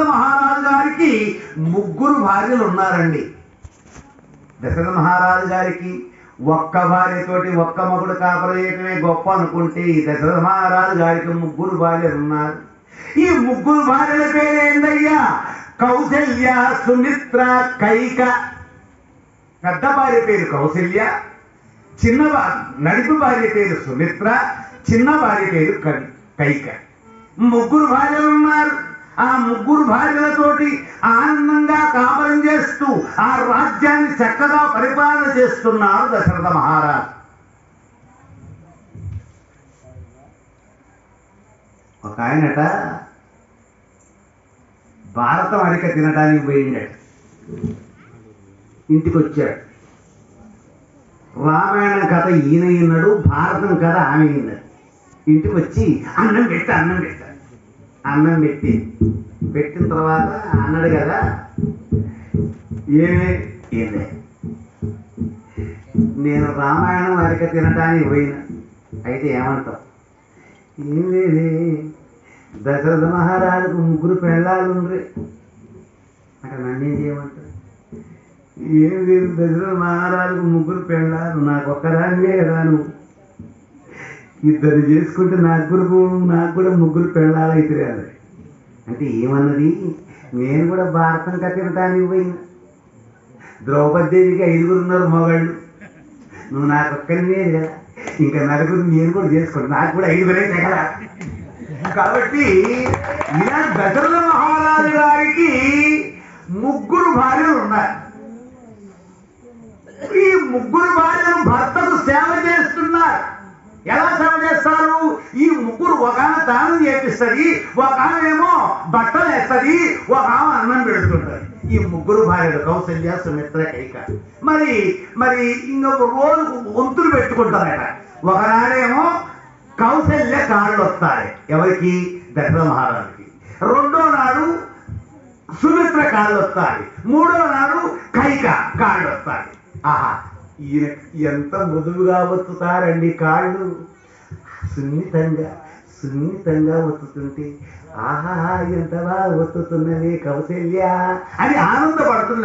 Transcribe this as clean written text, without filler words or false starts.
దశరథ మహారాజు గారికి ముగ్గురు భార్యలు ఉన్నారండి. దశరథ మహారాజు గారికి ఒక్క భార్యతోటి ఒక్క మగుడు కాపరేయటమే గొప్ప అనుకుంటే ఈ దశరథ మహారాజు గారికి ముగ్గురు భార్యలు ఉన్నారు. ఈ ముగ్గురు భార్యల పేరేందయ్యా? కౌసల్య, సుమిత్ర, కైక. పెద్ద భార్య పేరు కౌసల్య, నడిపి భార్య పేరు సుమిత్ర, చిన్న భార్య పేరు కైక. ముగ్గురు భార్యలు ఉన్నారు. ఆ ముగ్గురు భార్యలతోటి ఆనందంగా కాపురం చేస్తూ ఆ రాజ్యాన్ని చక్కగా పరిపాలన చేస్తున్నారు దశరథ మహారాజు. ఒక ఆయనట భారతం అడిక తినడానికి పోయిండట. ఇంటికి వచ్చాడు. రామాయణం కథ ఈయన విన్నాడు, భారతం కథ ఆమె విన్నాడు. ఇంటికి వచ్చి అన్నం పెట్టాడు. అన్నం పెట్టిన తర్వాత అన్నాడు కదా, ఏమే నేను రామాయణం అరిక తినటానికి పోయినా, అయితే ఏమంటావు? ఏం లేదే, దశరథ మహారాజుకు ముగ్గురు పెళ్ళాలు అంటే నన్నేం చేయమంటారు? ఏం లేదు, దశరథ మహారాజుకు ముగ్గురు పెళ్ళాలు, నాకు ఒక్కదానివే కదా, నువ్వు ఇద్దరు చేసుకుంటే నాకు కూడా ముగ్గురు పెళ్ళాలు అవుతుంది అది అంటే ఏమన్నది? నేను కూడా భారతం కట్టినటానికి పోయినా, ద్రౌపదేవికి 5 ఉన్నారు మగాళ్ళు, నువ్వు నాకు ఒక్కరినే కదా, ఇంకా నలుగురు నేను కూడా చేసుకోండి, నాకు కూడా 5 కదా. కాబట్టి ఇలా దశరథ మహారాజు గారికి ముగ్గురు భార్యలు ఉన్నారు. ఈ ముగ్గురు భార్యలు భర్తకు సేవ చేస్తున్నారు. ఎలా సేవ చేస్తారు? ఈ ముగ్గురు ఒక ఆమె తాను చేపిస్తుంది, ఒక ఆమె ఏమో బట్టలు వేస్తుంది, ఒక ఆమె అన్నం పెడుతుంటది. ఈ ముగ్గురు భార్యలు కౌసల్య, సుమిత్ర, కైక. మరి ఇంకొక రోజు వంతులు పెట్టుకుంటారట. ఒకనాడేమో కౌసల్య కాళ్ళు వస్తాయి, ఎవరికి? దశరథ మహారాజుకి. రెండో నాడు సుమిత్ర కాళ్ళు వస్తాయి, మూడో నాడు కైక కాళ్ళు వస్తాయి. ఆహా, ఈయన ఎంత మృదువుగా ఒత్తుతారండి కాళ్ళు, సున్నితంగా ఒత్తుతుంటే ఆహా ఎంత బాగా ఒత్తుతున్నది కౌసల్య అని ఆనందపడుతున్నారు.